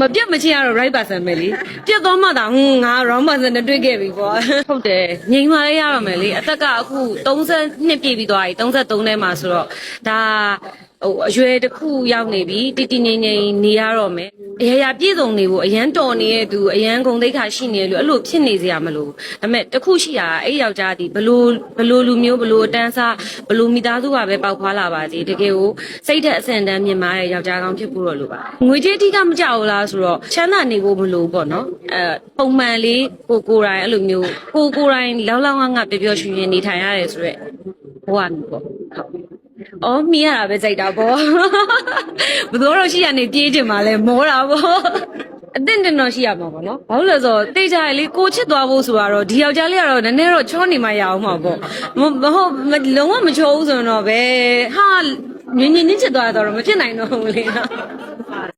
မပြတ်မချင်းကတော့ right person ပဲလေပြတ်သွားမှသာငါ wrong person နဲ့တွေ့ခဲ့ပြီပေါ့ဟုတ်တယ်ငြိမ်ပါလေရတော့မယ်လေအသက်ကအခု32ပြည့်ပြီးသွားပြီ33ထဲမှာဆိုတော့ဒါအရွယ်တစ်ခုရောက်နေပြီတည်ငြိမ်နေရတော့မယ်အရာပြည့်စုံနေဖို့အရန်တော်နေတဲ့သူအရန်ဂုံတိတ်ခါရှိနေလို့အဲ့လိုဖြစ်နေစရာမလိုဒါပေမဲ့တစ်ခုရှိတာအဲ့ယောက်ျားဒီဘလို့လူမျိုးဘလို့တန်းစားဘလို့မိသားစုကပဲပေါက်ဖွာလာပါစေတကယ်ကိုစိတ်သက်အဆင်တန်းမြင်မာတဲ့ယောက်ျားကောင်းဖြစ်ဖို့တော့လိုပါငွေကြေးအဓိကမကြောက်ဘူးလားဆိုတော့ချမ်းသာနေဖို့မလိုပေါ့နော်ပုံမှန်လေးကိုယ်တိုင်အဲ့လိုမျိုးကိုယ်တိုင်လောက်ငါပျော်ရွှင်ရွှင်နေထိုင်ရတယ်ဆိုရက်ဘဝမျိုးပေါ့ဟုတ်အော်မီးရတာပဲစိတ်တာပေါ့ဘယ်တော့ရှိရနေပြေးချင်မှလဲမောတာပေါ့အသင့်တင်တော့ရှိရမှာပေါ့နော်ဘာလို့လဲဆိုတော့တိတ်ကြရလေကိုချစ်သွားဖို့ဆိုတော့ဒီယောက်ျားလေးကတော့နည်းနည်းတော့ချောနေမှရအောင်မှာပေါ့မဟုတ်လုံးဝမချောဘူးဆိုတော့ပဲဟာညင်ချစ်သွားတော့မဖြစ်နိုင်တော့ဘူးလေနော်